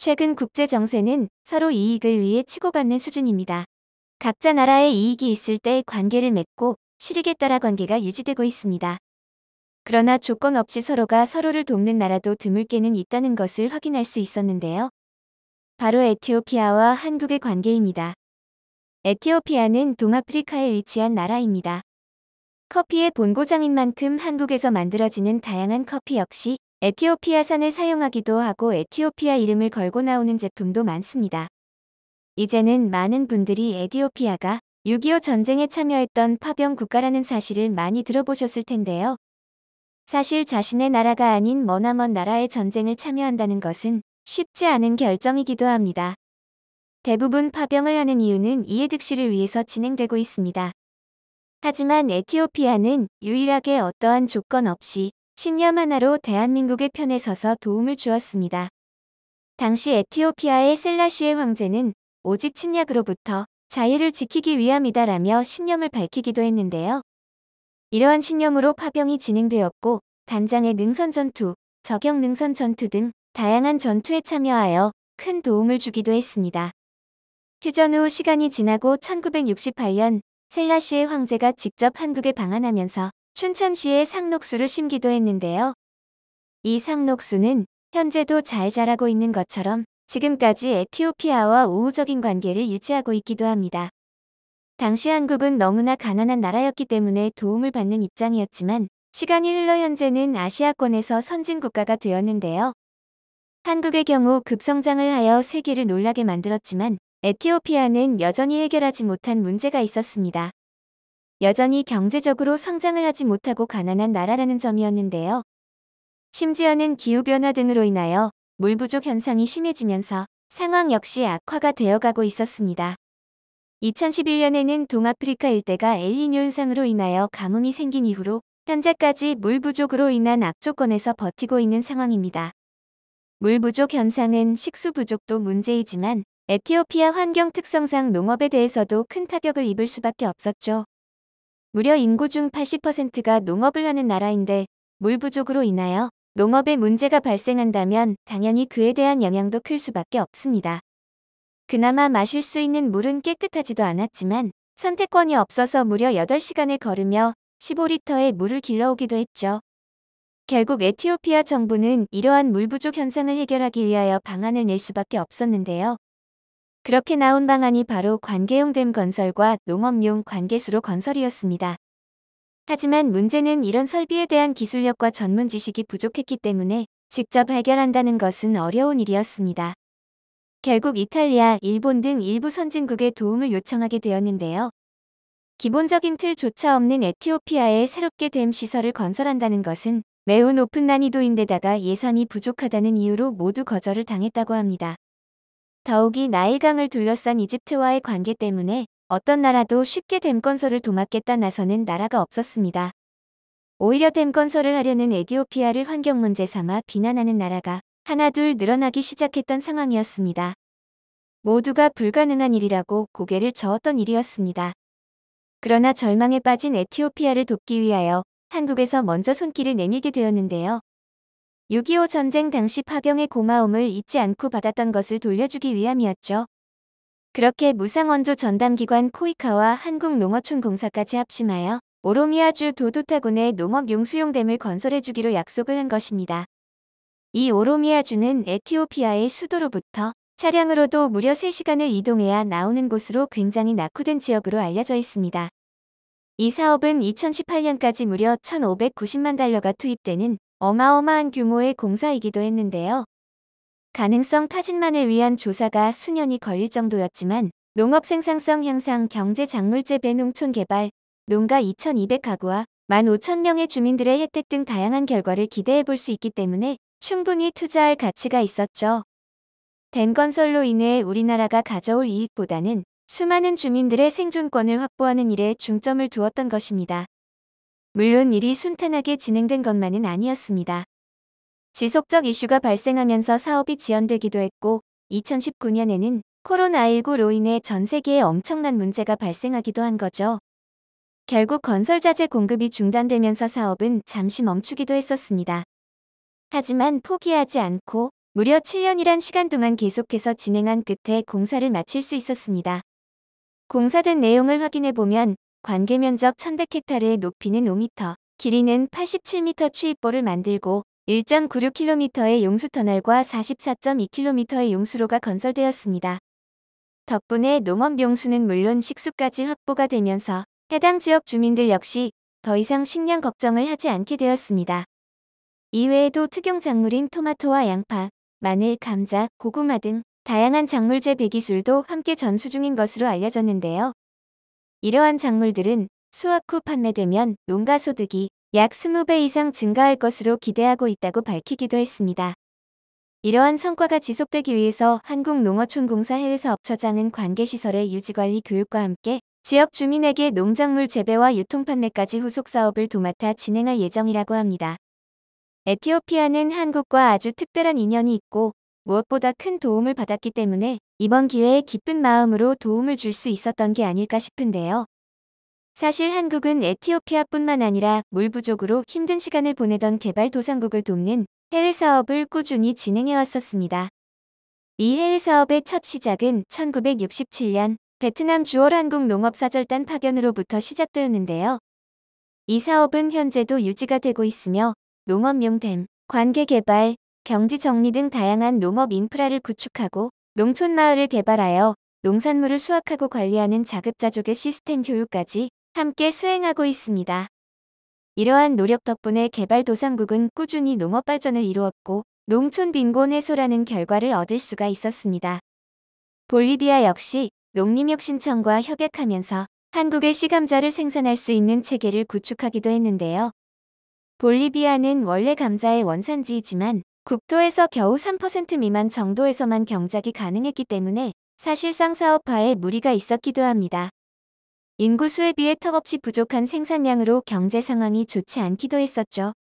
최근 국제 정세는 서로 이익을 위해 치고받는 수준입니다. 각자 나라의 이익이 있을 때 관계를 맺고 실익에 따라 관계가 유지되고 있습니다. 그러나 조건 없이 서로가 서로를 돕는 나라도 드물게는 있다는 것을 확인할 수 있었는데요. 바로 에티오피아와 한국의 관계입니다. 에티오피아는 동아프리카에 위치한 나라입니다. 커피의 본고장인 만큼 한국에서 만들어지는 다양한 커피 역시 에티오피아산을 사용하기도 하고 에티오피아 이름을 걸고 나오는 제품도 많습니다. 이제는 많은 분들이 에티오피아가 6.25 전쟁에 참여했던 파병 국가라는 사실을 많이 들어보셨을 텐데요. 사실 자신의 나라가 아닌 머나먼 나라의 전쟁을 참여한다는 것은 쉽지 않은 결정이기도 합니다. 대부분 파병을 하는 이유는 이해득실을 위해서 진행되고 있습니다. 하지만 에티오피아는 유일하게 어떠한 조건 없이 신념 하나로 대한민국의 편에 서서 도움을 주었습니다. 당시 에티오피아의 셀라시의 황제는 오직 침략으로부터 자유를 지키기 위함이다라며 신념을 밝히기도 했는데요. 이러한 신념으로 파병이 진행되었고 단장의 능선전투, 저격 능선전투 등 다양한 전투에 참여하여 큰 도움을 주기도 했습니다. 휴전 후 시간이 지나고 1968년 셀라시의 황제가 직접 한국에 방한하면서 춘천시에 상록수를 심기도 했는데요. 이 상록수는 현재도 잘 자라고 있는 것처럼 지금까지 에티오피아와 우호적인 관계를 유지하고 있기도 합니다. 당시 한국은 너무나 가난한 나라였기 때문에 도움을 받는 입장이었지만 시간이 흘러 현재는 아시아권에서 선진국가가 되었는데요. 한국의 경우 급성장을 하여 세계를 놀라게 만들었지만 에티오피아는 여전히 해결하지 못한 문제가 있었습니다. 여전히 경제적으로 성장을 하지 못하고 가난한 나라라는 점이었는데요. 심지어는 기후변화 등으로 인하여 물 부족 현상이 심해지면서 상황 역시 악화가 되어가고 있었습니다. 2011년에는 동아프리카 일대가 엘니뇨 현상으로 인하여 가뭄이 생긴 이후로 현재까지 물 부족으로 인한 악조건에서 버티고 있는 상황입니다. 물 부족 현상은 식수 부족도 문제이지만 에티오피아 환경 특성상 농업에 대해서도 큰 타격을 입을 수밖에 없었죠. 무려 인구 중 80%가 농업을 하는 나라인데 물 부족으로 인하여 농업에 문제가 발생한다면 당연히 그에 대한 영향도 클 수밖에 없습니다. 그나마 마실 수 있는 물은 깨끗하지도 않았지만 선택권이 없어서 무려 8시간을 걸으며 15리터의 물을 길러오기도 했죠. 결국 에티오피아 정부는 이러한 물 부족 현상을 해결하기 위하여 방안을 낼 수밖에 없었는데요. 그렇게 나온 방안이 바로 관계용 댐 건설과 농업용 관계수로 건설이었습니다. 하지만 문제는 이런 설비에 대한 기술력과 전문 지식이 부족했기 때문에 직접 해결한다는 것은 어려운 일이었습니다. 결국 이탈리아, 일본 등 일부 선진국의 도움을 요청하게 되었는데요. 기본적인 틀조차 없는 에티오피아에 새롭게 댐 시설을 건설한다는 것은 매우 높은 난이도인데다가 예산이 부족하다는 이유로 모두 거절을 당했다고 합니다. 더욱이 나일강을 둘러싼 이집트와의 관계 때문에 어떤 나라도 쉽게 댐 건설을 도맡겠다 나서는 나라가 없었습니다. 오히려 댐 건설을 하려는 에티오피아를 환경 문제 삼아 비난하는 나라가 하나둘 늘어나기 시작했던 상황이었습니다. 모두가 불가능한 일이라고 고개를 저었던 일이었습니다. 그러나 절망에 빠진 에티오피아를 돕기 위하여 한국에서 먼저 손길을 내밀게 되었는데요. 6.25 전쟁 당시 파병의 고마움을 잊지 않고 받았던 것을 돌려주기 위함이었죠. 그렇게 무상원조 전담기관 코이카와 한국농어촌공사까지 합심하여 오로미아주 도도타군의 농업용 수용댐을 건설해주기로 약속을 한 것입니다. 이 오로미아주는 에티오피아의 수도로부터 차량으로도 무려 3시간을 이동해야 나오는 곳으로 굉장히 낙후된 지역으로 알려져 있습니다. 이 사업은 2018년까지 무려 1,590만 달러가 투입되는 어마어마한 규모의 공사이기도 했는데요. 가능성 타진만을 위한 조사가 수년이 걸릴 정도였지만 농업 생산성 향상, 경제 작물 재배, 농촌 개발, 농가 2,200가구와 15,000명의 주민들의 혜택 등 다양한 결과를 기대해 볼 수 있기 때문에 충분히 투자할 가치가 있었죠. 댐 건설로 인해 우리나라가 가져올 이익보다는 수많은 주민들의 생존권을 확보하는 일에 중점을 두었던 것입니다. 물론 일이 순탄하게 진행된 것만은 아니었습니다. 지속적 이슈가 발생하면서 사업이 지연되기도 했고 2019년에는 코로나19로 인해 전 세계에 엄청난 문제가 발생하기도 한 거죠. 결국 건설자재 공급이 중단되면서 사업은 잠시 멈추기도 했었습니다. 하지만 포기하지 않고 무려 7년이란 시간 동안 계속해서 진행한 끝에 공사를 마칠 수 있었습니다. 공사된 내용을 확인해보면 관계 면적 1100헥타르의 높이는 5m, 길이는 87m 추입보를 만들고 1.96km의 용수터널과 44.2km의 용수로가 건설되었습니다. 덕분에 농업 용수는 물론 식수까지 확보가 되면서 해당 지역 주민들 역시 더 이상 식량 걱정을 하지 않게 되었습니다. 이외에도 특용 작물인 토마토와 양파, 마늘, 감자, 고구마 등 다양한 작물 재배 기술도 함께 전수 중인 것으로 알려졌는데요. 이러한 작물들은 수확 후 판매되면 농가 소득이 약 20배 이상 증가할 것으로 기대하고 있다고 밝히기도 했습니다. 이러한 성과가 지속되기 위해서 한국농어촌공사 해외사업처장은 관계시설의 유지관리 교육과 함께 지역 주민에게 농작물 재배와 유통 판매까지 후속 사업을 도맡아 진행할 예정이라고 합니다. 에티오피아는 한국과 아주 특별한 인연이 있고 무엇보다 큰 도움을 받았기 때문에 이번 기회에 기쁜 마음으로 도움을 줄 수 있었던 게 아닐까 싶은데요. 사실 한국은 에티오피아뿐만 아니라 물 부족으로 힘든 시간을 보내던 개발도상국을 돕는 해외 사업을 꾸준히 진행해 왔었습니다. 이 해외 사업의 첫 시작은 1967년 베트남 주월 한국농업사절단 파견으로부터 시작되었는데요. 이 사업은 현재도 유지가 되고 있으며 농업용 댐, 관계 개발, 경지 정리 등 다양한 농업 인프라를 구축하고 농촌 마을을 개발하여 농산물을 수확하고 관리하는 자급자족의 시스템 교육까지 함께 수행하고 있습니다. 이러한 노력 덕분에 개발도상국은 꾸준히 농업 발전을 이루었고 농촌 빈곤 해소라는 결과를 얻을 수가 있었습니다. 볼리비아 역시 농림혁신청과 협약하면서 한국의 씨감자를 생산할 수 있는 체계를 구축하기도 했는데요. 볼리비아는 원래 감자의 원산지이지만 국토에서 겨우 3% 미만 정도에서만 경작이 가능했기 때문에 사실상 사업화에 무리가 있었기도 합니다. 인구수에 비해 턱없이 부족한 생산량으로 경제 상황이 좋지 않기도 했었죠.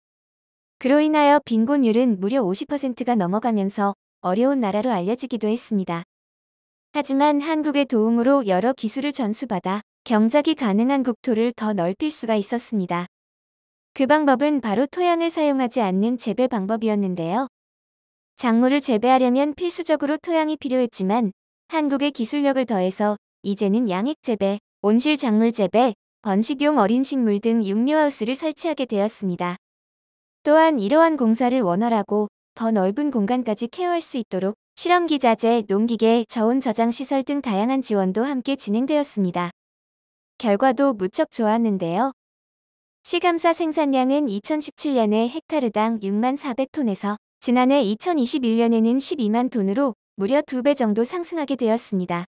그로 인하여 빈곤율은 무려 50%가 넘어가면서 어려운 나라로 알려지기도 했습니다. 하지만 한국의 도움으로 여러 기술을 전수받아 경작이 가능한 국토를 더 넓힐 수가 있었습니다. 그 방법은 바로 토양을 사용하지 않는 재배 방법이었는데요. 작물을 재배하려면 필수적으로 토양이 필요했지만 한국의 기술력을 더해서 이제는 양액 재배, 온실 작물 재배, 번식용 어린 식물 등 육류하우스를 설치하게 되었습니다. 또한 이러한 공사를 원활하고 더 넓은 공간까지 케어할 수 있도록 실험기 자재, 농기계, 저온 저장 시설 등 다양한 지원도 함께 진행되었습니다. 결과도 무척 좋았는데요. 씨감사 생산량은 2017년에 헥타르당 6만 400톤에서 지난해 2021년에는 12만 톤으로 무려 2배 정도 상승하게 되었습니다.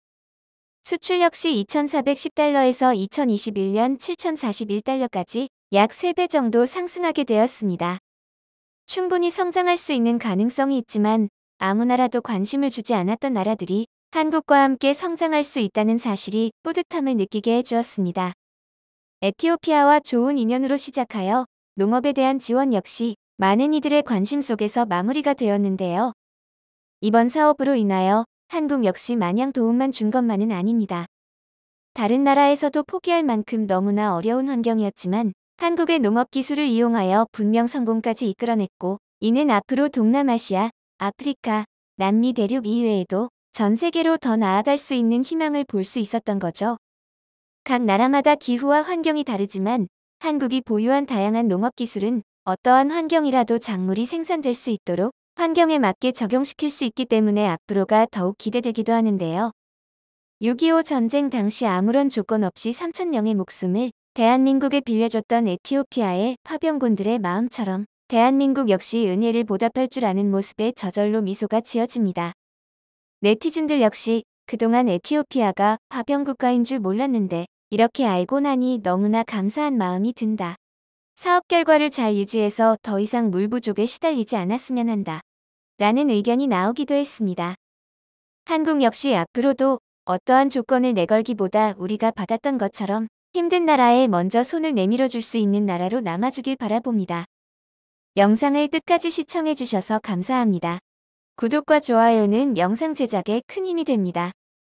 수출 역시 2,410달러에서 2021년 7,041달러까지 약 3배 정도 상승하게 되었습니다. 충분히 성장할 수 있는 가능성이 있지만 아무 나라도 관심을 주지 않았던 나라들이 한국과 함께 성장할 수 있다는 사실이 뿌듯함을 느끼게 해주었습니다. 에티오피아와 좋은 인연으로 시작하여 농업에 대한 지원 역시 많은 이들의 관심 속에서 마무리가 되었는데요. 이번 사업으로 인하여 한국 역시 마냥 도움만 준 것만은 아닙니다. 다른 나라에서도 포기할 만큼 너무나 어려운 환경이었지만 한국의 농업 기술을 이용하여 분명 성공까지 이끌어냈고 이는 앞으로 동남아시아, 아프리카, 남미 대륙 이외에도 전 세계로 더 나아갈 수 있는 희망을 볼 수 있었던 거죠. 각 나라마다 기후와 환경이 다르지만 한국이 보유한 다양한 농업 기술은 어떠한 환경이라도 작물이 생산될 수 있도록 환경에 맞게 적용시킬 수 있기 때문에 앞으로가 더욱 기대되기도 하는데요. 6.25 전쟁 당시 아무런 조건 없이 3,000명의 목숨을 대한민국에 빌려줬던 에티오피아의 파병군들의 마음처럼 대한민국 역시 은혜를 보답할 줄 아는 모습에 저절로 미소가 지어집니다. 네티즌들 역시 그동안 에티오피아가 파병국가인 줄 몰랐는데 이렇게 알고 나니 너무나 감사한 마음이 든다. 사업 결과를 잘 유지해서 더 이상 물 부족에 시달리지 않았으면 한다. 라는 의견이 나오기도 했습니다. 한국 역시 앞으로도 어떠한 조건을 내걸기보다 우리가 받았던 것처럼 힘든 나라에 먼저 손을 내밀어 줄 수 있는 나라로 남아주길 바라봅니다. 영상을 끝까지 시청해주셔서 감사합니다. 구독과 좋아요는 영상 제작에 큰 힘이 됩니다.